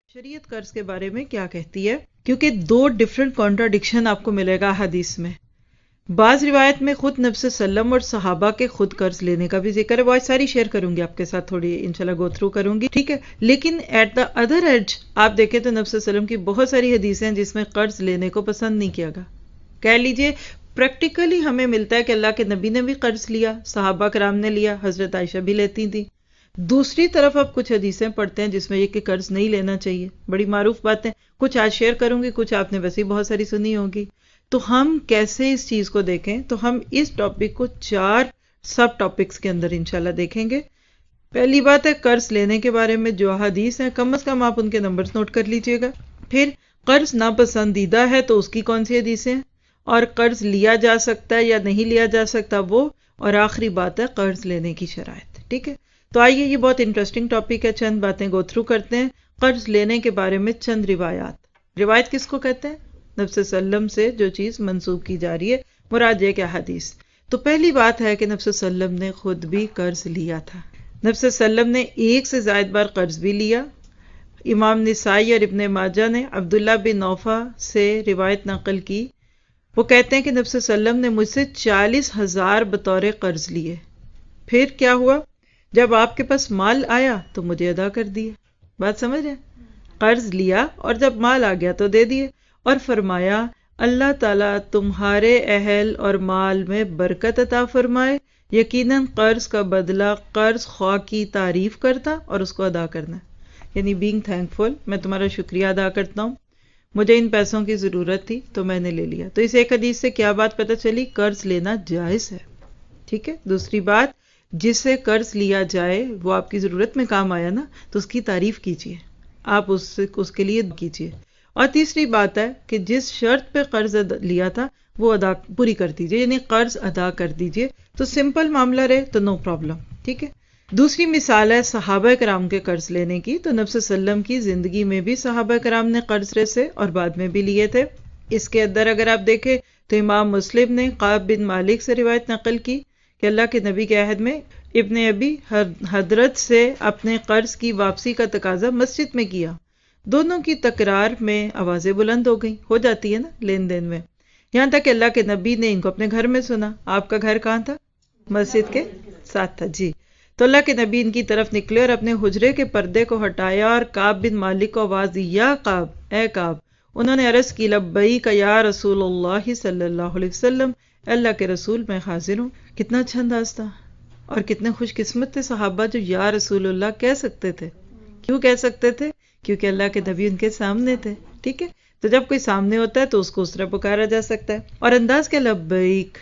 شریعت قرض کے بارے میں کیا کہتی ہے، کیونکہ دو ڈفرنٹ کانٹراڈکشن آپ کو ملے گا حدیث میں۔ بعض روایت میں خود نبی صلی اللہ علیہ وسلم اور صحابہ کے خود قرض لینے کا بھی ذکر ہے، بہت ساری شیئر کروں گی آپ کے ساتھ، تھوڑی انشاءاللہ گو تھرو کروں گی، ٹھیک ہے۔ لیکن ایٹ دا ادر ایج آپ دیکھیں تو نبی صلی اللہ علیہ وسلم کی بہت ساری حدیثیں ہیں جس میں قرض لینے کو پسند نہیں کیا گیا۔ کہہ لیجئے پریکٹیکلی ہمیں ملتا ہے کہ اللہ کے نبی نے بھی قرض لیا، صحابہ کرام نے لیا، حضرت عائشہ بھی لیتی تھیں۔ دوسری طرف آپ کچھ حدیثیں پڑھتے ہیں جس میں یہ کہ قرض نہیں لینا چاہیے، بڑی معروف باتیں، کچھ آج شیئر کروں گی، کچھ آپ نے ویسے ہی بہت ساری سنی ہوگی۔ تو ہم کیسے اس چیز کو دیکھیں، تو ہم اس ٹاپک کو 4 سب ٹاپکس کے اندر انشاءاللہ دیکھیں گے۔ پہلی بات ہے قرض لینے کے بارے میں جو حدیث ہیں کم از کم آپ ان کے نمبرز نوٹ کر لیجئے گا۔ پھر قرض ناپسندیدہ ہے تو اس کی کون سی حدیثیں ہیں، اور قرض لیا جا سکتا ہے یا نہیں لیا جا سکتا وہ، اور آخری بات ہے قرض لینے کی شرائط، ٹھیک ہے۔ تو آئیے، یہ بہت انٹرسٹنگ ٹاپک ہے، چند باتیں گو تھرو کرتے ہیں۔ قرض لینے کے بارے میں چند روایات۔ روایت کس کو کہتے ہیں؟ نبی صلی اللہ علیہ وسلم سے جو چیز منسوب کی جا رہی ہے، مراد یہ کیا حدیث۔ تو پہلی بات ہے کہ نبی صلی اللہ علیہ وسلم نے خود بھی قرض لیا تھا۔ نبی صلی اللہ علیہ وسلم نے 1 سے زائد بار قرض بھی لیا۔ امام نسائی اور ابن ماجہ نے عبداللہ بن نوفہ سے روایت نقل کی، وہ کہتے ہیں کہ نبی صلی اللہ علیہ وسلم نے مجھ سے 40,000 بطور قرض لیے، پھر کیا ہوا، جب آپ کے پاس مال آیا تو مجھے ادا کر دیے۔ بات سمجھ رہے ہیں؟ قرض لیا اور جب مال آ گیا تو دے دیے، اور فرمایا اللہ تعالیٰ تمہارے اہل اور مال میں برکت عطا فرمائے، یقیناً قرض کا بدلہ قرض خواہ کی تعریف کرتا اور اس کو ادا کرنا، یعنی بینگ تھینکفل، میں تمہارا شکریہ ادا کرتا ہوں، مجھے ان پیسوں کی ضرورت تھی تو میں نے لے لیا۔ تو اس ایک حدیث سے کیا بات پتہ چلی؟ قرض لینا جائز ہے، ٹھیک ہے۔ دوسری بات، جس سے قرض لیا جائے وہ آپ کی ضرورت میں کام آیا نا، تو اس کی تعریف کیجئے، آپ اس کے لیے کیجئے۔ اور تیسری بات ہے کہ جس شرط پہ قرض لیا تھا وہ ادا پوری کر دیجئے، یعنی قرض ادا کر دیجئے، تو سمپل معاملہ رہے تو نو پرابلم، ٹھیک ہے۔ دوسری مثال ہے صحابہ کرام کے قرض لینے کی، تو نبی صلی اللہ علیہ وسلم کی زندگی میں بھی صحابہ کرام نے قرض سے اور بعد میں بھی لیے تھے۔ اس کے اندر اگر آپ دیکھیں تو امام مسلم نے قعب بن مالک سے روایت نقل کی کہ اللہ کے نبی کے عہد میں ابن ابی حضرت سے اپنے قرض کی واپسی کا تقاضا مسجد میں کیا، دونوں کی تکرار میں آوازیں بلند ہو گئیں، ہو جاتی ہے نا لین دین میں، یہاں تک کہ اللہ کے نبی نے ان کو اپنے گھر میں سنا۔ آپ کا گھر کہاں تھا؟ مسجد کے ساتھ تھا، جی۔ تو اللہ کے نبی ان کی طرف نکلے اور اپنے حجرے کے پردے کو ہٹایا اور قعب بن مالک کو آواز دی، یا قعب، اے قعب۔ انہوں نے عرض کی، لبیک یا رسول اللہ صلی اللہ علیہ وسلم، اللہ کے رسول میں حاضر ہوں۔ کتنا اچھا انداز تھا، اور کتنے خوش قسمت تھے صحابہ جو یا رسول اللہ کہہ سکتے تھے۔ کیوں کہہ سکتے تھے؟ کیونکہ اللہ کے نبی ان کے سامنے تھے، ٹھیک ہے۔ تو جب کوئی سامنے ہوتا ہے تو اس کو اس طرح پکارا جا سکتا ہے، اور انداز کے لبیک،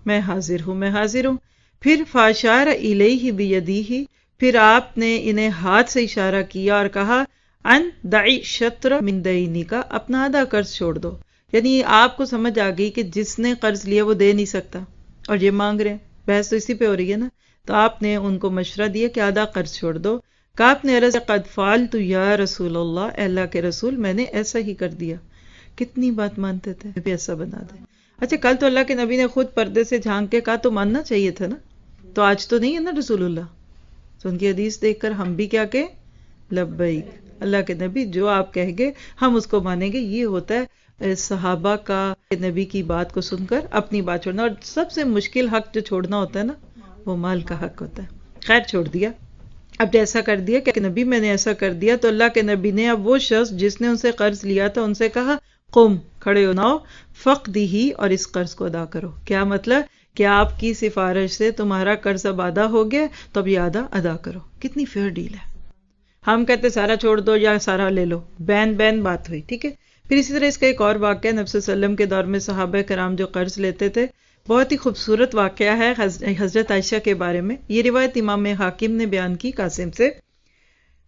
میں حاضر ہوں، میں حاضر ہوں۔ پھر فاشار الیہ بیدیہ، پھر آپ نے انہیں ہاتھ سے اشارہ کیا اور کہا، ان دعی شطر من دینک، اپنا آدھا قرض چھوڑ دو، یعنی آپ کو سمجھ آ گئی کہ جس نے قرض لیا وہ دے نہیں سکتا اور یہ مانگ رہے ہیں، بحث تو اسی پہ ہو رہی ہے نا۔ تو آپ نے ان کو مشورہ دیا کہ آدھا قرض چھوڑ دو۔ کہ آپ نے عرض، قد فعلت یا رسول اللہ، اے اللہ کے رسول میں نے ایسا ہی کر دیا۔ کتنی بات مانتے تھے، بھی ایسا بنا دے۔ اچھا، کل تو اللہ کے نبی نے خود پردے سے جھانک کے کہا تو ماننا چاہیے تھا نا، تو آج تو نہیں ہے نا رسول اللہ، تو ان کی حدیث دیکھ کر ہم بھی کیا کہیں؟ لبیک، اللہ کے نبی جو آپ کہیں گے ہم اس کو مانیں گے۔ یہ ہوتا ہے صحابہ کا نبی کی بات کو سن کر اپنی بات چھوڑنا، اور سب سے مشکل حق جو چھوڑنا ہوتا ہے نا، وہ مال کا حق ہوتا ہے۔ خیر، چھوڑ دیا، اب ایسا کر دیا کہ نبی میں نے ایسا کر دیا، تو اللہ کے نبی نے اب وہ شخص جس نے ان سے قرض لیا تھا ان سے کہا، قم، کھڑے ہو ناؤ، فقدہ، اور اس قرض کو ادا کرو۔ کیا مطلب کہ آپ کی سفارش سے تمہارا قرض اب آدھا ہو گیا تو اب یہ آدھا ادا کرو۔ کتنی فیئر ڈیل ہے۔ ہم کہتے سارا چھوڑ دو یا سارا لے لو، بین بات ہوئی، ٹھیک ہے۔ پھر اسی طرح اس کا ایک اور واقعہ، نبی صلی اللہ علیہ وسلم کے دور میں صحابہ کرام جو قرض لیتے تھے، بہت ہی خوبصورت واقعہ ہے حضرت عائشہ کے بارے میں۔ یہ روایت امام حاکم نے بیان کی قاسم سے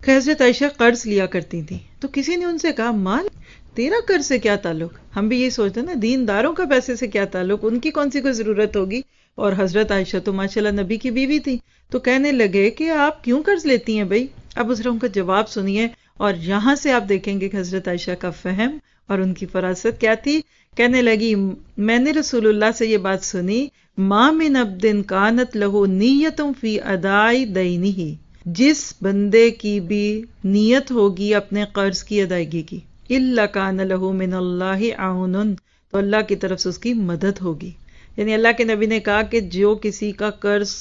کہ حضرت عائشہ قرض لیا کرتی تھی، تو کسی نے ان سے کہا، مال تیرا قرض سے کیا تعلق؟ ہم بھی یہی سوچتے ہیں نا، دینداروں کا پیسے سے کیا تعلق، ان کی کون سی کوئی ضرورت ہوگی، اور حضرت عائشہ تو ماشاءاللہ نبی کی بیوی تھی۔ تو کہنے لگے کہ آپ کیوں قرض لیتی ہیں بھائی؟ اب اس ان کا جواب سنیے، اور یہاں سے آپ دیکھیں گے کہ حضرت عائشہ کا فہم اور ان کی فراست کیا تھی۔ کہنے لگی، میں نے رسول اللہ سے یہ بات سنی، ما من عبد کانت لہ نیت فی اداء دینہ، جس بندے کی بھی نیت ہوگی اپنے قرض کی ادائیگی کی، الا کان لہ من اللہ عون، تو اللہ کی طرف سے اس کی مدد ہوگی. یعنی اللہ کے نبی نے کہا کہ جو کسی کا قرض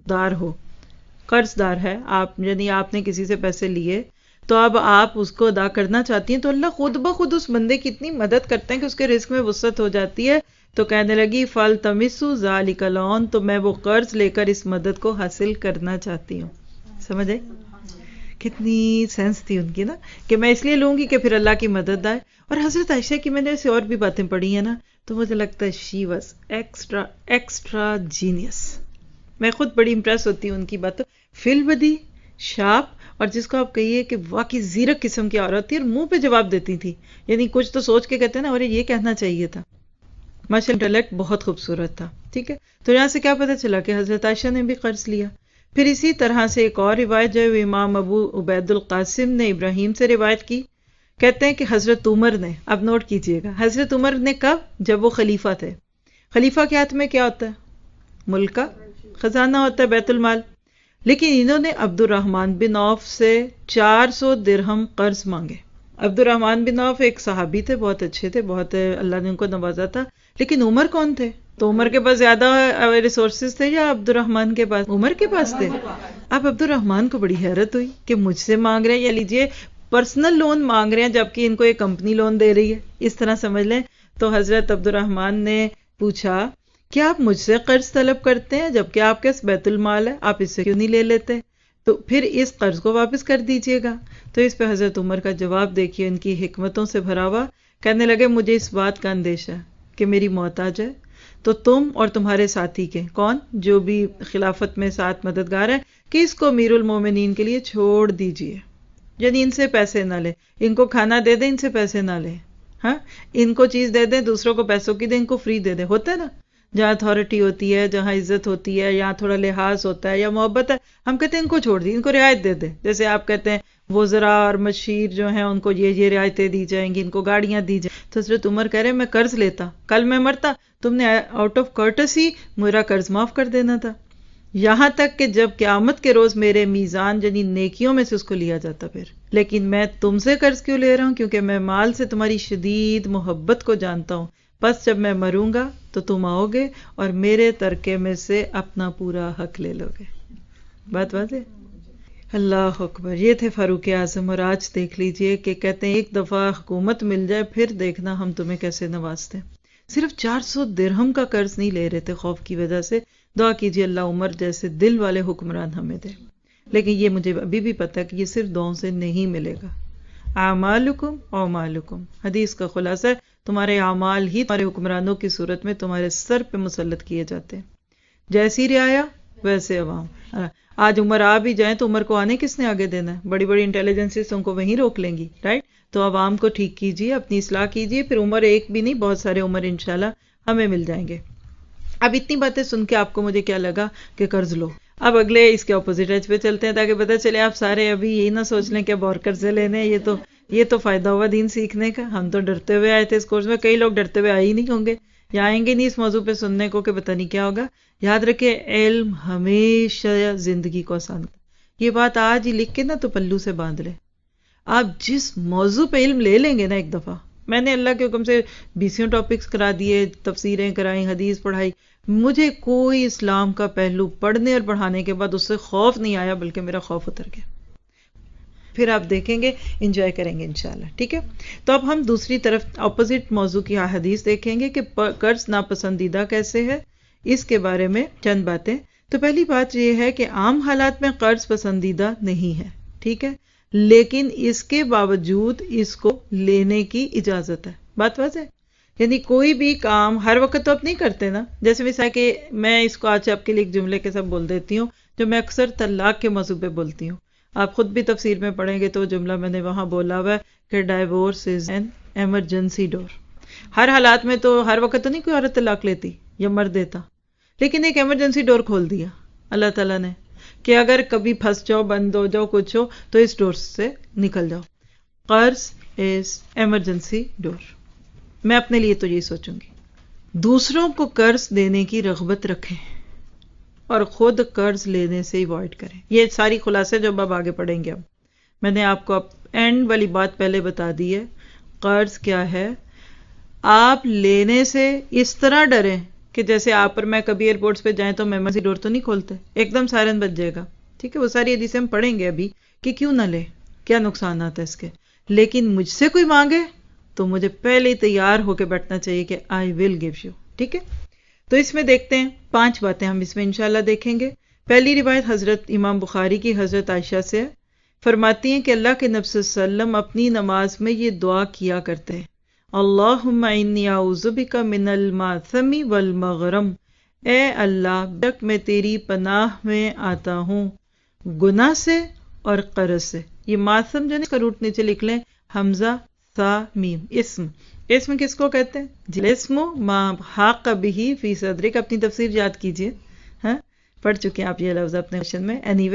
دار ہے، آپ یعنی آپ نے کسی سے پیسے لیے تو اب آپ اس کو ادا کرنا چاہتی ہیں، تو اللہ خود بخود اس بندے کی اتنی مدد کرتے ہیں کہ اس کے رزق میں وسعت ہو جاتی ہے. تو کہنے لگی فَالْتَمِسُوا ذَلِكَ الْعَوْنَ، تو میں وہ قرض لے کر اس مدد کو حاصل کرنا چاہتی ہوں. سمجھ آئی؟ کتنی سینس تھی ان کی نا، کہ میں اس لیے لوں گی کہ پھر اللہ کی مدد آئے. اور حضرت عائشہ کی میں نے ایسے اور بھی باتیں پڑھی ہیں نا، تو مجھے لگتا ہے شی واز ایکسٹرا جینیس. میں خود بڑی امپریس ہوتی ہوں ان کی باتوں. فی البدی شارپ، اور جس کو آپ کہیے کہ واقعی زیرک قسم کی عورت تھی، اور منہ پہ جواب دیتی تھی. یعنی کچھ تو سوچ کے کہتے ہیں نا، اور یہ کہنا چاہیے تھا. ماشاء اللہ انٹلیکٹ بہت خوبصورت تھا. ٹھیک ہے، تو یہاں سے کیا پتہ چلا کہ حضرت عائشہ نے بھی قرض لیا. پھر اسی طرح سے ایک اور روایت جو ہے امام ابو عبید القاسم نے ابراہیم سے روایت کی. کہتے ہیں کہ حضرت عمر نے، اب نوٹ کیجئے گا، حضرت عمر نے کب؟ جب وہ خلیفہ تھے. خلیفہ کے ہاتھ میں کیا ہوتا ہے؟ ملک کا خزانہ ہوتا ہے، بیت المال. لیکن انہوں نے عبد الرحمن بن عوف سے 400 درہم قرض مانگے. عبد الرحمن بن عوف ایک صحابی تھے، بہت اچھے تھے، بہت اللہ نے ان کو نوازا تھا. لیکن عمر کون تھے؟ تو عمر کے پاس زیادہ ریسورسز تھے یا عبد الرحمن کے پاس؟ عمر کے پاس تھے. اب عبد الرحمن کو بڑی حیرت ہوئی کہ مجھ سے مانگ رہے ہیں، یا لیجیے پرسنل لون مانگ رہے ہیں، جبکہ ان کو ایک کمپنی لون دے رہی ہے. اس طرح سمجھ لیں. تو حضرت عبد الرحمن نے پوچھا کہ آپ مجھ سے قرض طلب کرتے ہیں جبکہ آپ کے بیت المال ہے، آپ اس سے کیوں نہیں لے لیتے؟ تو پھر اس قرض کو واپس کر دیجئے گا. تو اس پہ حضرت عمر کا جواب دیکھیے، ان کی حکمتوں سے بھرا ہوا. کہنے لگے مجھے اس بات کا اندیشہ ہے کہ میری موت آ جائے تو تم اور تمہارے ساتھی کے، کون جو بھی خلافت میں ساتھ مددگار ہے، کہ اس کو امیر المومنین کے لیے چھوڑ دیجئے. یعنی ان سے پیسے نہ لے، ان کو کھانا دے دیں، ان سے پیسے نہ لے. ہاں، ان کو چیز دے دیں، دوسروں کو پیسوں کی دیں، ان کو فری دے دیں. ہوتا ہے نا، جہاں اتھارٹی ہوتی ہے، جہاں عزت ہوتی ہے، یہاں تھوڑا لحاظ ہوتا ہے یا محبت ہے، ہم کہتے ہیں ان کو چھوڑ دی، ان کو رعایت دے دیں. جیسے آپ کہتے ہیں وزراء اور مشیر جو ہیں ان کو یہ رعایتیں دی جائیں گی، ان کو گاڑیاں دی جائیں. تو حضرت عمر کہہ رہے میں قرض لیتا، کل میں مرتا، تم نے آؤٹ آف کرٹسی میرا قرض معاف کر دینا تھا. یہاں تک کہ جب قیامت کے روز میرے میزان یعنی نیکیوں میں سے اس کو لیا جاتا پھر. لیکن میں تم سے قرض کیوں لے رہا ہوں؟ کیونکہ میں مال سے تمہاری شدید محبت کو جانتا ہوں. بس جب میں مروں گا تو تم آؤ گے اور میرے ترکے میں سے اپنا پورا حق لے لو گے. بات واضح؟ اللہ اکبر. یہ تھے فاروق اعظم. اور آج دیکھ لیجئے کہ کہتے ہیں ایک دفعہ حکومت مل جائے پھر دیکھنا ہم تمہیں کیسے نوازتے ہیں. صرف 400 درہم کا قرض نہیں لے رہے تھے خوف کی وجہ سے. دعا کیجئے اللہ عمر جیسے دل والے حکمران ہمیں دے. لیکن یہ مجھے ابھی بھی پتہ ہے کہ یہ صرف دعاؤں سے نہیں ملے گا. اعمالکم اعمالکم، حدیث کا خلاصہ ہے تمہارے اعمال ہی تمہارے حکمرانوں کی صورت میں تمہارے سر پہ مسلط کیے جاتے ہیں. جیسی رعایا ویسے عوام. آج عمر آ بھی جائیں تو عمر کو آنے کس نے آگے دینا ہے؟ بڑی بڑی انٹیلیجنسز ان کو وہیں روک لیں گی، رائٹ؟ تو عوام کو ٹھیک کیجیے، اپنی اصلاح کیجیے، پھر عمر ایک بھی نہیں بہت سارے عمر انشاءاللہ ہمیں مل جائیں گے. اب اتنی باتیں سن کے آپ کو مجھے کیا لگا کہ قرض لو. اب اگلے اس کے اپوزٹ ایج پہ چلتے ہیں تاکہ پتہ چلے آپ سارے ابھی یہی نہ سوچ لیں کہ اب اور قرضے لینے ہیں. یہ تو فائدہ ہوا دین سیکھنے کا. ہم تو ڈرتے ہوئے آئے تھے اس کورس میں، کئی لوگ ڈرتے ہوئے آئے ہی نہیں ہوں گے یا آئیں گے نہیں اس موضوع پہ سننے کو کہ پتہ نہیں کیا ہوگا. یاد رکھے علم ہمیشہ زندگی کو آسان کرتا. یہ بات آج ہی لکھ کے نا تو پلو سے باندھ لے. آپ جس موضوع پہ علم لے لیں گے نا ایک دفعہ، میں نے اللہ کے حکم سے 20 ٹاپکس کرا دیے، تفسیریں کرائیں، حدیث پڑھائی، مجھے کوئی اسلام کا پہلو پڑھنے اور پڑھانے کے بعد اس سے خوف نہیں آیا، بلکہ میرا خوف اتر گیا. پھر آپ دیکھیں گے، انجوائے کریں گے انشاءاللہ. ٹھیک ہے، تو اب ہم دوسری طرف اپوزٹ موضوع کی حدیث دیکھیں گے کہ قرض ناپسندیدہ کیسے ہے. اس کے بارے میں چند باتیں. تو پہلی بات یہ ہے کہ عام حالات میں قرض پسندیدہ نہیں ہے، ٹھیک ہے، لیکن اس کے باوجود اس کو لینے کی اجازت ہے. بات واضح ہے؟ یعنی کوئی بھی کام ہر وقت تو آپ نہیں کرتے نا. جیسے مثال کہ میں اس کو آج آپ کے لیے ایک جملے کے ساتھ بول دیتی ہوں جو میں اکثر طلاق کے موضوع پہ بولتی ہوں. آپ خود بھی تفسیر میں پڑھیں گے تو جملہ میں نے وہاں بولا ہوا ہے کہ ڈائیورس از این ایمرجنسی ڈور. ہر حالات میں تو ہر وقت تو نہیں کوئی عورت طلاق لیتی یا مرد دیتا، لیکن ایک ایمرجنسی ڈور کھول دیا اللہ تعالیٰ نے کہ اگر کبھی پھنس جاؤ، بند ہو جاؤ، کچھ ہو تو اس ڈور سے نکل جاؤ. قرض از ایمرجنسی ڈور. میں اپنے لیے تو یہی سوچوں گی. دوسروں کو قرض دینے کی رغبت رکھیں. اور خود قرض لینے سے ایوائڈ کریں. یہ ساری خلاصے جو اب آگے پڑھیں گے. اب میں نے آپ کو اینڈ والی بات پہلے بتا دی ہے. قرض کیا ہے؟ آپ لینے سے اس طرح ڈریں کہ جیسے آپ پر میں کبھی ایئرپورٹس پہ جائیں تو ایمرجنسی ڈور تو نہیں کھولتے، ایک دم سائرن بج جائے گا. ٹھیک ہے، وہ ساری حدیثیں ہم پڑھیں گے ابھی کہ کیوں نہ لے، کیا نقصانات ہیں اس کے. لیکن مجھ سے کوئی مانگے تو مجھے پہلے ہی تیار ہو کے بیٹھنا چاہیے کہ آئی ول گیو یو. ٹھیک ہے، تو اس میں دیکھتے ہیں 5 باتیں ہم اس میں انشاءاللہ دیکھیں گے. پہلی روایت حضرت امام بخاری کی حضرت عائشہ سے ہے. فرماتی ہیں کہ اللہ کے نبی صلی اللہ علیہ وسلم اپنی نماز میں یہ دعا کیا کرتے ہیں: اللہم انی اعوذ بک من الماثم والمغرم. اے اللہ، بک میں تیری پناہ میں آتا ہوں گناہ سے اور قرض سے. یہ ماثم جو ہے اس کا روٹ نیچے لکھ لیں، حمزہ سا میم. اسم کس کو کہتے ہیں؟ جسم ما حاق بہ فی صدرک. اپنی تفسیر یاد کیجئے، ہاں پڑھ چکے ہیں آپ یہ لفظ اپنے کوشچن میں. اینی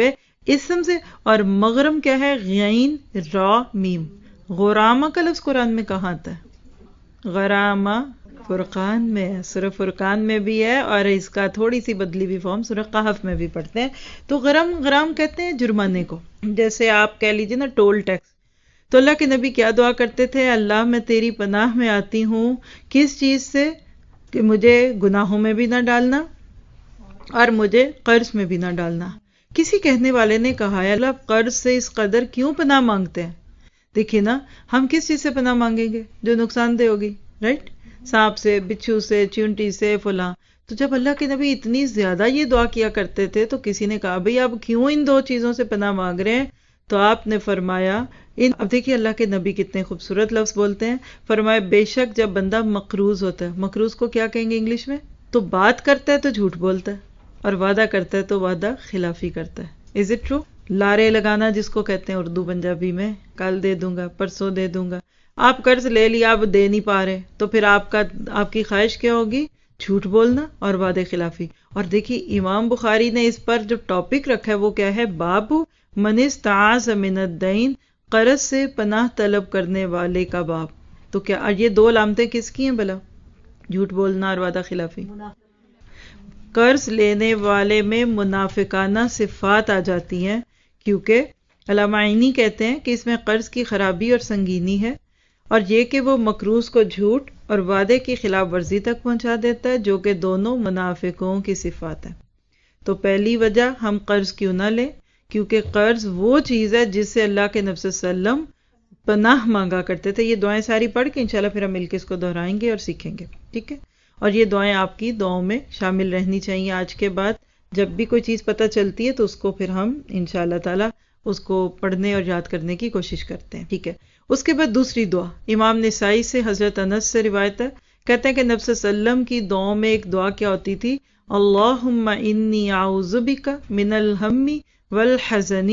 اسم سے. اور مغرم کیا ہے؟ غین را میم. غرامہ کا لفظ قرآن میں کہاں آتا ہے؟ غرامہ فرقان میں ہے، سورہ فرقان میں بھی ہے، اور اس کا تھوڑی سی بدلی بھی فارم سورہ قحف میں بھی پڑھتے ہیں. تو غرام کہتے ہیں جرمانے کو، جیسے آپ کہہ لیجیے نا ٹول ٹیکس. تو اللہ کے نبی کیا دعا کرتے تھے؟ اللہ میں تیری پناہ میں آتی ہوں کس چیز سے؟ کہ مجھے گناہوں میں بھی نہ ڈالنا اور مجھے قرض میں بھی نہ ڈالنا. کسی کہنے والے نے کہا ہے اللہ قرض سے اس قدر کیوں پناہ مانگتے ہیں؟ دیکھیے نا، ہم کس چیز سے پناہ مانگیں گے جو نقصان دہ ہوگی؟ رائٹ، سانپ سے، بچھو سے، چونٹی سے، فلاں. تو جب اللہ کے نبی اتنی زیادہ یہ دعا کیا کرتے تھے تو کسی نے کہا بھئی آپ کیوں ان 2 چیزوں سے پناہ مانگ رہے ہیں؟ تو آپ نے فرمایا اب دیکھیے اللہ کے نبی کتنے خوبصورت لفظ بولتے ہیں. فرمایا بے شک جب بندہ مقروض ہوتا ہے، مقروض کو کیا کہیں گے انگلش میں؟ تو بات کرتا ہے تو جھوٹ بولتا ہے، اور وعدہ کرتا ہے تو وعدہ خلافی کرتا ہے. Is it true? لارے لگانا جس کو کہتے ہیں اردو پنجابی میں، کل دے دوں گا، پرسوں دے دوں گا. آپ قرض لے لیا، آپ دے نہیں پا رہے، تو پھر آپ کی خواہش کیا ہوگی؟ جھوٹ بولنا اور وعدے خلافی. اور دیکھیے امام بخاری نے اس پر جو ٹاپک رکھا ہے وہ کیا ہے؟ باب من استعاذ من الدین، قرض سے پناہ طلب کرنے والے کا باب. تو کیا یہ 2 علامتیں کس کی ہیں بھلا؟ جھوٹ بولنا اور وعدہ خلافی. قرض لینے والے میں منافقانہ صفات آ جاتی ہیں، کیونکہ علامہ عینی کہتے ہیں کہ اس میں قرض کی خرابی اور سنگینی ہے، اور یہ کہ وہ مقروض کو جھوٹ اور وعدے کی خلاف ورزی تک پہنچا دیتا ہے، جو کہ دونوں منافقوں کی صفات ہیں. تو پہلی وجہ ہم قرض کیوں نہ لیں؟ کیونکہ قرض وہ چیز ہے جس سے اللہ کے نبی صلی اللہ علیہ وسلم پناہ مانگا کرتے تھے. یہ دعائیں ساری پڑھ کے انشاءاللہ پھر ہم مل کے اس کو دہرائیں گے اور سیکھیں گے. ٹھیک ہے، اور یہ دعائیں آپ کی دعاؤں میں شامل رہنی چاہیے. آج کے بعد جب بھی کوئی چیز پتہ چلتی ہے تو اس کو پھر ہم انشاءاللہ تعالی اس کو پڑھنے اور یاد کرنے کی کوشش کرتے ہیں. ٹھیک ہے، اس کے بعد دوسری دعا امام نسائی سے حضرت انس سے روایت ہے. کہتے ہیں کہ نبی صلی اللہ علیہ وسلم کی دعاؤں میں ایک دعا کیا ہوتی تھی؟ اللہم انی اعوذ بک من الہم والحزن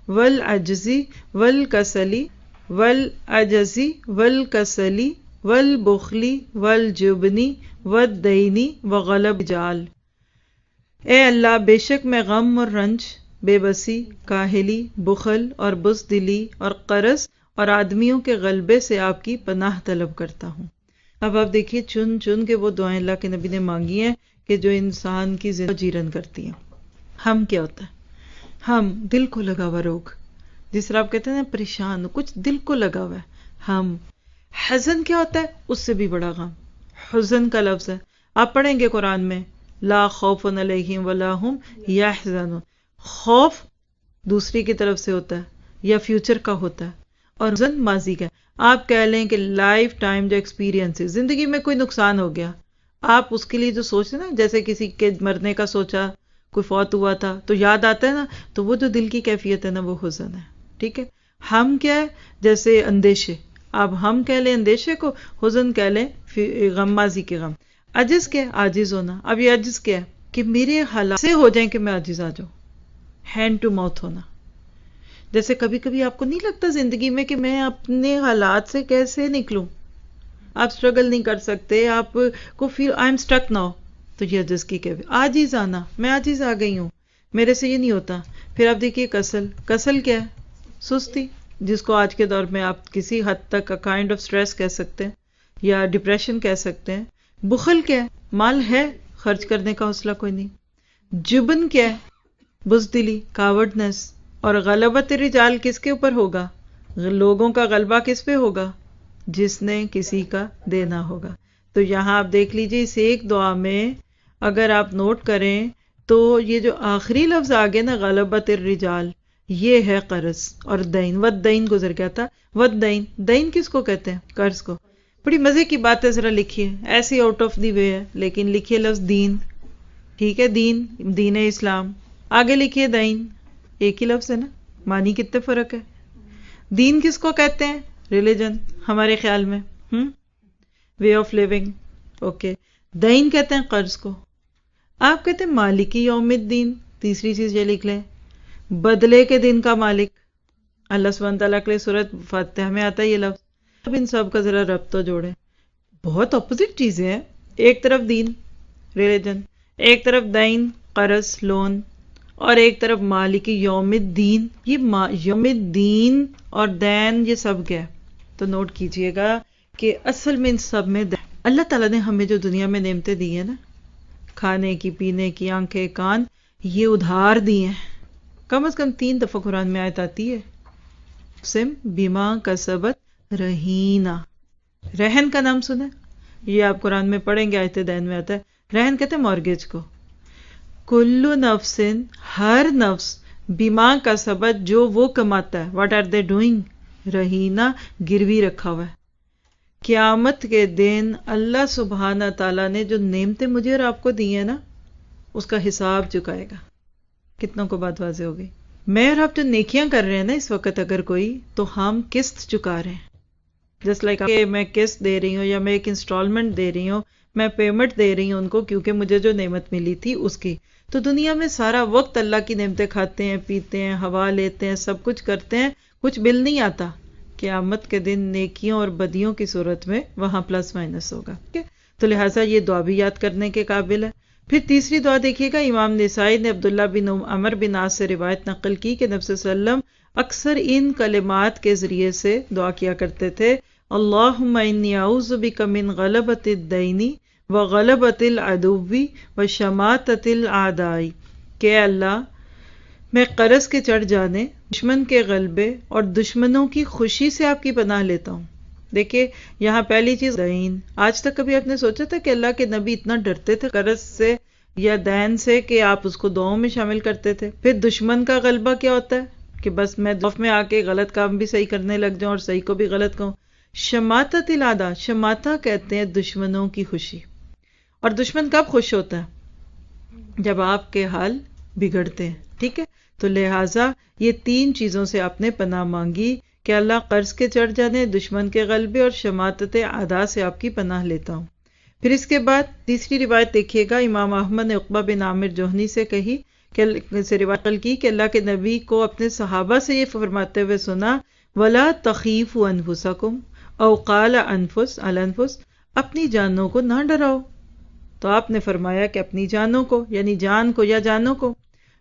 والعجز والکسل والبخل والجبن والدین وغلب جال. اے اللہ، بے شک میں غم اور رنج، بے بسی، کاہلی، بخل اور بزدلی اور قرض اور آدمیوں کے غلبے سے آپ کی پناہ طلب کرتا ہوں. اب آپ دیکھیے چن چن کے وہ دعائیں اللہ کے نبی نے مانگی ہیں کہ جو انسان کی زندگی جیرن کرتی ہیں. ہم کیا ہوتا ہے؟ ہم دل کو لگا ہوا روگ، جس طرح آپ کہتے ہیں نا پریشان، کچھ دل کو لگا ہوا ہے. ہم حزن کیا ہوتا ہے؟ اس سے بھی بڑا غم. حزن کا لفظ ہے، آپ پڑھیں گے قرآن میں لا خوف علیہم ولا ہم یحزنون. خوف دوسری کی طرف سے ہوتا ہے یا فیوچر کا ہوتا ہے، اور حزن ماضی کا ہے. آپ کہہ لیں کہ لائف ٹائم جو ایکسپیرینس ہے، زندگی میں کوئی نقصان ہو گیا، آپ اس کے لیے جو سوچتے نا، جیسے کسی کے مرنے کا سوچا، کوئی فوت ہوا تھا تو یاد آتا ہے نا، تو وہ جو دل کی کیفیت ہے نا وہ حزن ہے. ٹھیک ہے، ہم کیا ہے؟ جیسے اندیشے، اب ہم کہہ لیں اندیشے کو، حزن کہہ لیں غم، ماضی کے غم. عجز کیا ہے؟ عاجز ہونا. اب یہ عجز کیا ہے؟ کہ میرے حالات سے ہو جائیں کہ میں عاجز آ جاؤں. ہینڈ ٹو ماؤتھ ہونا. جیسے کبھی کبھی آپ کو نہیں لگتا زندگی میں کہ میں اپنے حالات سے کیسے نکلوں؟ آپ سٹرگل نہیں کر سکتے، آپ کو فیل آئی ایم اسٹک ناؤ. تو یہ عجز کی کیفیت. عاجز آنا، میں عاجز آ گئی ہوں، میرے سے یہ نہیں ہوتا. پھر آپ دیکھیے کسل کیا ہے؟ سستی، جس کو آج کے دور میں آپ کسی حد تک کائنڈ آف سٹریس کہہ سکتے ہیں یا ڈپریشن کہہ سکتے ہیں. بخل کیا ہے؟ مال ہے، خرچ کرنے کا حوصلہ کوئی نہیں. جبن کیا ہے؟ بزدلی، کاوڈنس. اور غلبت الرجال کس کے اوپر ہوگا؟ لوگوں کا غلبہ کس پہ ہوگا؟ جس نے کسی کا دینا ہوگا. تو یہاں آپ دیکھ لیجئے اس ایک دعا میں اگر آپ نوٹ کریں تو یہ جو آخری لفظ آگے نا غلبت الرجال، یہ ہے قرض اور دین. والدین گزر گیا تھا. والدین، دین کس کو کہتے ہیں؟ قرض کو. بڑی مزے کی بات ہے، ذرا لکھیے، ایسی آؤٹ آف دی وے ہے لیکن لکھیے لفظ دین. ٹھیک ہے، دین، دین اسلام. آگے لکھیے دین، ایک ہی لفظ ہے نا، معنی کتنے فرق ہے. دین کس کو کہتے ہیں؟ ریلیجن ہمارے خیال میں، وے آف لیونگ. اوکے. دین کہتے ہیں قرض کو. آپ کہتے ہیں مالکی یوم الدین. تیسری چیز یہ لکھ لیں، بدلے کے دن کا مالک. اللہ سبحانہ تعالیٰ کے لیے سورۃ فاتحہ میں آتا ہے یہ لفظ. اب ان سب کا ذرا ربط تو جوڑیں. بہت اپوزٹ چیزیں ہیں، ایک طرف دین ریلیجن، ایک طرف دین قرض لون، اور ایک طرف مالکی یوم الدین. یہ یوم الدین اور دین یہ سب کیا ہے؟ تو نوٹ کیجئے گا کہ اصل میں ان سب میں اللہ تعالیٰ نے ہمیں جو دنیا میں نعمتیں دی ہیں نا، کھانے کی، پینے کی، آنکھیں، کان، یہ ادھار دی ہیں. کم از کم 3 دفعہ قرآن میں آیت آتی ہے سم بیما کسبت رہینہ. رہن کا نام سنا ہے؟ یہ آپ قرآن میں پڑھیں گے، آیت دین میں آتا ہے. رہن کہتے ہیں مارگیج کو. کلو نفس، ہر نفس، بیما کسبت، جو وہ کماتا ہے، واٹ آر دے ڈوئنگ، رہینہ، گروی رکھا ہوا ہے. قیامت کے دن اللہ سبحانہ تعالیٰ نے جو نعمتیں مجھے اور آپ کو دی ہیں نا، اس کا حساب چکائے گا. کتنوں کو بات واضح ہو گئی؟ میں اور آپ جو نیکیاں کر رہے ہیں نا اس وقت، اگر کوئی، تو ہم قسط چکا رہے ہیں. جس لائک کہ میں قسط دے رہی ہوں یا میں ایک انسٹالمنٹ دے رہی ہوں، میں پیمنٹ دے رہی ہوں ان کو کیونکہ مجھے جو نعمت ملی تھی اس کی. تو دنیا میں سارا وقت اللہ کی نعمتیں کھاتے ہیں، پیتے ہیں، ہوا لیتے ہیں، سب کچھ کرتے ہیں، کچھ بل نہیں آتا. قیامت کے دن نیکیوں اور بدیوں کی صورت میں وہاں پلس مائنس ہوگا. تو لہٰذا یہ دعا بھی یاد کرنے کے قابل ہے. پھر تیسری دعا دیکھیے گا، امام نسائی نے عبداللہ بن عمر بن عاص سے روایت نقل کی کہ نبی صلی اللہ علیہ وسلم اکثر ان کلمات کے ذریعے سے دعا کیا کرتے تھے: اللہم انی اعوذ بک من غلبۃ الدین وغلبۃ العدو وشماتۃ الاعداء. کہ اللہ، میں قرض کے چڑھ جانے، دشمن کے غلبے اور دشمنوں کی خوشی سے آپ کی پناہ لیتا ہوں. دیکھیں یہاں پہلی چیز دین. آج تک کبھی آپ نے سوچا تھا کہ اللہ کے نبی اتنا ڈرتے تھے قرض سے یا دین سے کہ آپ اس کو دعاؤں میں شامل کرتے تھے؟ پھر دشمن کا غلبہ کیا ہوتا ہے کہ بس میں دف میں آ کے غلط کام بھی صحیح کرنے لگ جاؤں اور صحیح کو بھی غلط کہوں. شماتت الاعداء، شماتا کہتے ہیں دشمنوں کی خوشی. اور دشمن کب خوش ہوتا ہے؟ جب آپ کے حال بگڑتے ہیں. ٹھیک ہے، تو لہٰذا یہ 3 چیزوں سے آپ نے پناہ مانگی کہ اللہ قرض کے چڑھ جانے، دشمن کے غلبے اور شماتت اعداء سے آپ کی پناہ لیتا ہوں. پھر اس کے بعد تیسری روایت دیکھیے گا، امام احمد نے عقبہ بن عامر جوہنی سے کہی کہ روایت کی کہ اللہ کے نبی کو اپنے صحابہ سے یہ فرماتے ہوئے سنا: وَلَا تَخِيفُوا أَنفُسَكُمْ أَوْ قَالَ الْأَنفُسِ، اپنی جانوں کو نہ ڈراؤ. تو آپ نے فرمایا کہ اپنی جانوں کو، یعنی جان کو یا جانوں کو.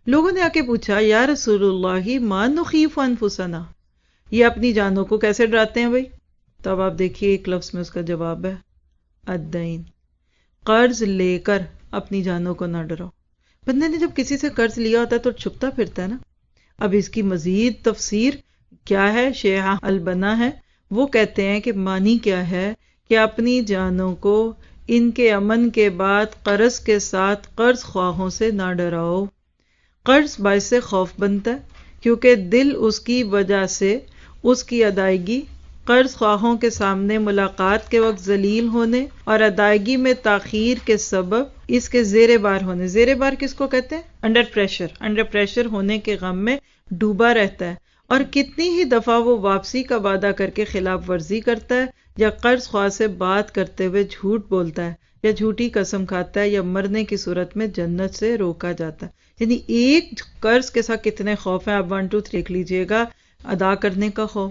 لوگوں نے آ کے پوچھا: یا رسول اللہ ما نخیف انفسنا، یہ اپنی جانوں کو کیسے ڈراتے ہیں بھائی؟ تو اب آپ دیکھیے ایک لفظ میں اس کا جواب ہے الدین. قرض لے کر اپنی جانوں کو نہ ڈراؤ. بندے نے جب کسی سے قرض لیا ہوتا ہے تو چھپتا پھرتا ہے نا. اب اس کی مزید تفسیر کیا ہے؟ شیخ البنا ہے، وہ کہتے ہیں کہ معنی کیا ہے کہ اپنی جانوں کو ان کے امن کے بعد قرض کے ساتھ قرض خواہوں سے نہ ڈراؤ. قرض باعث خوف بنتا ہے کیونکہ دل اس کی وجہ سے اس کی ادائیگی، قرض خواہوں کے سامنے ملاقات کے وقت ذلیل ہونے اور ادائیگی میں تاخیر کے سبب اس کے زیر بار ہونے. زیر بار کس کو کہتے ہیں؟ انڈر پریشر ہونے کے غم میں ڈوبا رہتا ہے. اور کتنی ہی دفعہ وہ واپسی کا وعدہ کر کے خلاف ورزی کرتا ہے، یا قرض خواہ سے بات کرتے ہوئے جھوٹ بولتا ہے، یا جھوٹی قسم کھاتا ہے، یا مرنے کی صورت میں جنت سے روکا جاتا ہے. یعنی ایک قرض کے ساتھ کتنے خوف ہیں، آپ 1 2 3 دیکھ لیجئے گا. ادا کرنے کا خوف،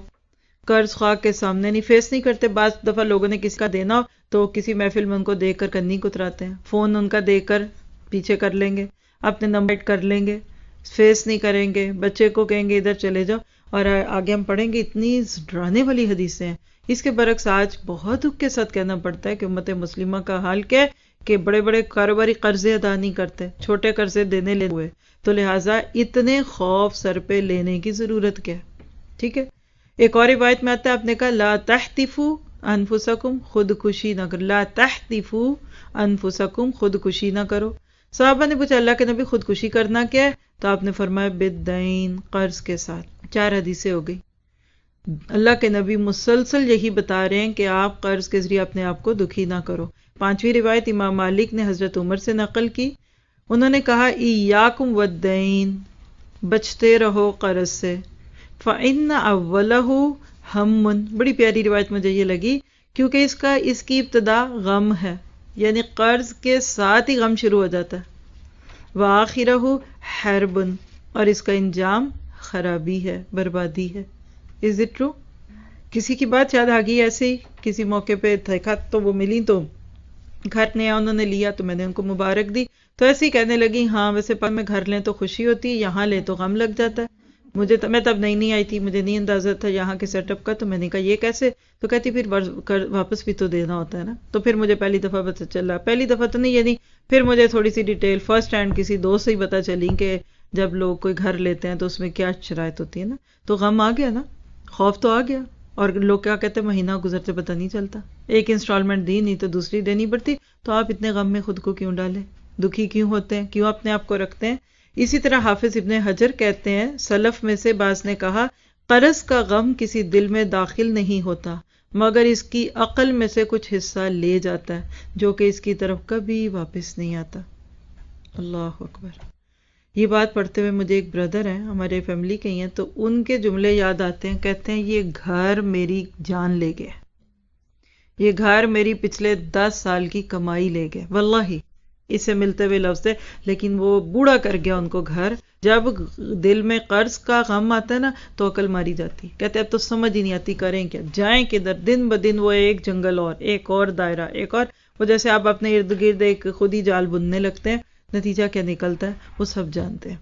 قرض خواہ کے سامنے نہیں فیس نہیں کرتے. بعض دفعہ لوگوں نے کسی کا دینا ہو تو کسی محفل میں ان کو دیکھ کر کنی کتراتے ہیں، فون ان کا دے کر پیچھے کر لیں گے، اپنے نمبر کر لیں گے، فیس نہیں کریں گے، بچے کو کہیں گے ادھر چلے جاؤ. اور آگے ہم پڑھیں گے اتنی ڈرانے والی حدیثیں ہیں. اس کے برعکس آج بہت دکھ کے ساتھ کہنا پڑتا ہے کہ امت مسلمہ کا حال کیا ہے کہ بڑے بڑے کاروباری قرضے ادا نہیں کرتے، چھوٹے قرضے دینے لے ہوئے، تو لہٰذا اتنے خوف سر پہ لینے کی ضرورت کیا ہے؟ ٹھیک ہے. ایک اور روایت میں آتا ہے، آپ نے کہا لا تحتفوا انفسکم، خودکشی نہ کرو. لا تحتفوا انفسکم، خودکشی نہ کرو. صحابہ نے پوچھا اللہ کے نبی خودکشی کرنا کیا ہے؟ تو آپ نے فرمایا بالدین، قرض کے ساتھ. 4 حدیثیں ہو گئی. اللہ کے نبی مسلسل یہی بتا رہے ہیں کہ آپ قرض کے ذریعے اپنے آپ کو دکھی نہ کرو. 5ویں روایت امام مالک نے حضرت عمر سے نقل کی. انہوں نے کہا ایاکم والدین، بچتے رہو قرض سے. فإن أولہ ہم، بڑی پیاری روایت مجھے یہ لگی کیونکہ اس کی ابتدا غم ہے، یعنی قرض کے ساتھ ہی غم شروع ہو جاتا ہے. وآخرہ حرب، اور اس کا انجام خرابی ہے، بربادی ہے. Is it true? کسی کی بات یاد آ گئی ایسے ہی کسی موقع پہ دیکھا تو وہ ملی، تو گھر نیا انہوں نے لیا تو میں نے ان کو مبارک دی، تو ایسے ہی کہنے لگی ہاں ویسے میں گھر لیں تو خوشی ہوتی ہے، یہاں لیں تو غم لگ جاتا ہے. میں تب نئی آئی تھی، مجھے نہیں اندازہ تھا یہاں کے سیٹ اپ کا، تو میں نے کہا یہ کیسے؟ تو کہتی پھر واپس بھی تو دینا ہوتا ہے نا. تو پھر مجھے پہلی دفعہ پتہ چلا، پہلی دفعہ تو نہیں یعنی پھر مجھے تھوڑی سی ڈیٹیل فرسٹ ہینڈ کسی دوست سے ہی پتہ چلی کہ جب لوگ کوئی گھر لیتے ہیں تو اس میں کیا شرائط ہوتی ہے نا. تو غم آ گیا نا، خوف تو آ گیا. اور لوگ کیا کہتے ہیں مہینہ گزرتے پتہ نہیں چلتا، ایک انسٹالمنٹ دی نہیں تو دوسری دینی پڑتی. تو آپ اتنے غم میں خود کو کیوں ڈالیں؟ دکھی کیوں ہوتے ہیں؟ کیوں اپنے آپ کو رکھتے ہیں؟ اسی طرح حافظ ابن حجر کہتے ہیں سلف میں سے بعض نے کہا قرض کا غم کسی دل میں داخل نہیں ہوتا مگر اس کی عقل میں سے کچھ حصہ لے جاتا ہے جو کہ اس کی طرف کبھی واپس نہیں آتا. اللہ اکبر. یہ بات پڑھتے ہوئے مجھے ایک بردر ہیں ہمارے فیملی کے ہی ہیں، تو ان کے جملے یاد آتے ہیں. کہتے ہیں یہ گھر میری جان لے گئے، یہ گھر میری پچھلے 10 سال کی کمائی لے گئے. واللہ اس سے ملتے ہوئے لفظ ہے، لیکن وہ بوڑھا کر گیا ان کو گھر. جب دل میں قرض کا غم آتا ہے نا تو عقل ماری جاتی. کہتے اب تو سمجھ ہی نہیں آتی کریں کیا، جائیں کدھر. دن بدن وہ ایک جنگل اور ایک اور دائرہ ایک اور، وہ جیسے آپ اپنے ارد گرد ایک خود ہی جال بننے لگتے ہیں، نتیجہ کیا نکلتا ہے وہ سب جانتے ہیں.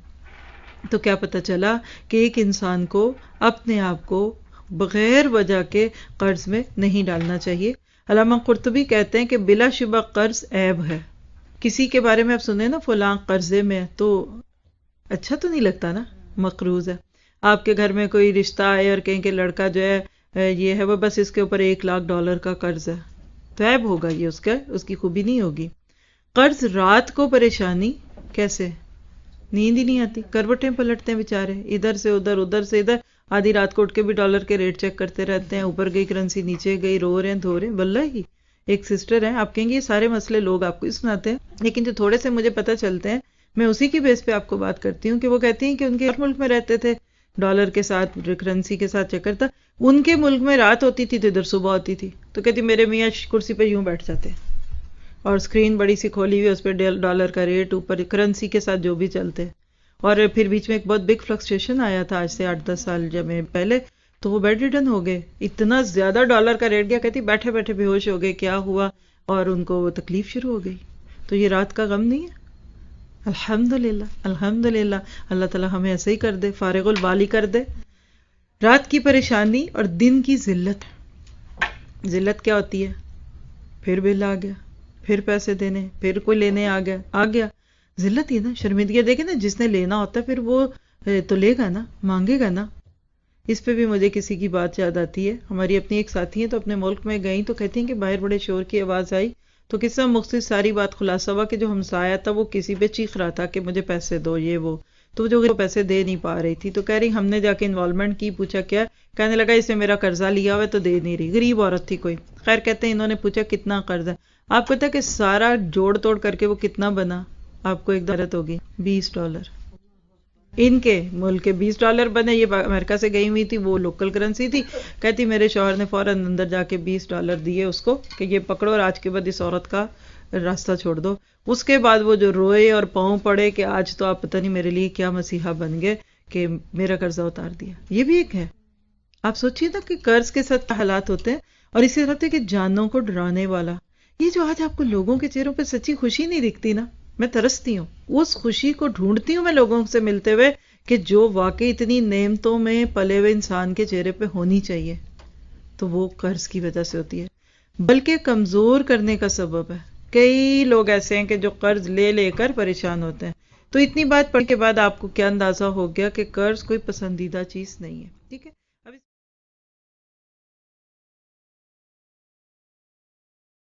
تو کیا پتہ چلا کہ ایک انسان کو اپنے آپ کو بغیر وجہ کے قرض میں نہیں ڈالنا چاہیے. علامہ قرطبی کہتے ہیں کہ بلا شبہ قرض عیب ہے. کسی کے بارے میں آپ سنیں نا فلاں قرضے میں، تو اچھا تو نہیں لگتا نا، مقروض ہے. آپ کے گھر میں کوئی رشتہ آئے اور کہیں کہ لڑکا جو ہے یہ ہے وہ بس اس کے اوپر $1,00,000 کا قرض ہے، تو عیب ہوگا یہ، اس کی خوبی نہیں ہوگی. قرض رات کو پریشانی، کیسے؟ نیند ہی نہیں آتی، کروٹیں پلٹتے ہیں بیچارے، ادھر سے ادھر ادھر سے ادھر، آدھی رات کو اٹھ کے بھی ڈالر کے ریٹ چیک کرتے رہتے ہیں، اوپر گئی کرنسی نیچے گئی، رو رہے ہیں دھو رہے ہیں. واللہ ایک سسٹر ہیں، آپ کہیں گے یہ سارے مسئلے لوگ آپ کو ہی سناتے ہیں، لیکن جو تھوڑے سے مجھے پتہ چلتے ہیں میں اسی کی بیس پہ آپ کو بات کرتی ہوں. کہ وہ کہتی ہیں کہ ان کے ملک میں رہتے تھے، ڈالر کے ساتھ کرنسی کے ساتھ چکر تھا، ان کے ملک میں رات ہوتی تھی تو ادھر صبح ہوتی تھی. تو کہتی میرے میاں کرسی پہ یوں بیٹھ جاتے اور اسکرین بڑی سی کھولی ہوئی، اس پہ ڈالر کا ریٹ اوپر کرنسی کے ساتھ جو بھی چلتے. اور پھر بیچ میں ایک بہت بگ فلکچویشن آیا تھا آج سے 8-10 سال جب پہلے، تو وہ بیڈ ریڈن ہو گئے، اتنا زیادہ ڈالر کا ریٹ گیا. کہتی بیٹھے بیٹھے بے ہوش ہو گئے، کیا ہوا، اور ان کو وہ تکلیف شروع ہو گئی. تو یہ رات کا غم نہیں ہے؟ الحمدللہ الحمدللہ، اللہ تعالیٰ ہمیں ایسے ہی کر دے، فارغ البال ہی کر دے. رات کی پریشانی اور دن کی ذلت. ذلت کیا ہوتی ہے؟ پھر بل آ گیا، پھر پیسے دینے، پھر کوئی لینے آ گیا. ذلت ہی نا، شرمندگی. دیکھیں نا جس نے لینا ہوتا ہے پھر وہ تو لے گا نا، مانگے گا نا. اس پہ بھی مجھے کسی کی بات یاد آتی ہے. ہماری اپنی ایک ساتھی ہیں تو اپنے ملک میں گئیں تو کہتی ہیں کہ باہر بڑے شور کی آواز آئی تو قصہ مختصر ساری بات خلاصہ ہوا کہ جو ہمسایہ تھا وہ کسی پہ چیخ رہا تھا کہ مجھے پیسے دو یہ وہ، تو جو پیسے دے نہیں پا رہی تھی. تو کہہ رہی ہم نے جا کے انوالومنٹ کی، پوچھا کیا، کہنے لگا اس نے میرا قرضہ لیا ہوا ہے تو دے نہیں رہی. غریب عورت تھی کوئی. خیر کہتے ہیں انہوں نے پوچھا کتنا قرض ہے. آپ پتہ کہ سارا جوڑ توڑ کر کے وہ کتنا بنا؟ آپ کو ایک درت ہوگی $20. ان کے ملک کے $20 بنے. یہ امریکہ سے گئی ہوئی تھی، وہ لوکل کرنسی تھی. کہتی میرے شوہر نے فوراً اندر جا کے $20 دیے اس کو کہ یہ پکڑو اور آج کے بعد اس عورت کا راستہ چھوڑ دو. اس کے بعد وہ جو روئے اور پاؤں پڑے کہ آج تو آپ پتہ نہیں میرے لیے کیا مسیحا بن گئے کہ میرا قرضہ اتار دیا. یہ بھی ایک ہے. آپ سوچیے نا کہ قرض کے ساتھ حالات ہوتے ہیں. اور اسی طرح ہوتے کہ جانوں کو ڈرانے والا. یہ جو آج آپ کو لوگوں کے چہروں پہ سچی خوشی نہیں دکھتی نا، میں ترستی ہوں. اس خوشی کو ڈھونڈتی ہوں میں لوگوں سے ملتے ہوئے کہ جو واقعی اتنی نعمتوں میں پلے ہوئے انسان کے چہرے پہ ہونی چاہیے، تو وہ قرض کی وجہ سے ہوتی ہے. بلکہ کمزور کرنے کا سبب ہے. کئی لوگ ایسے ہیں کہ جو قرض لے لے کر پریشان ہوتے ہیں. تو اتنی بات پڑھنے کے بعد آپ کو کیا اندازہ ہو گیا کہ قرض کوئی پسندیدہ چیز نہیں ہے. ٹھیک ہے.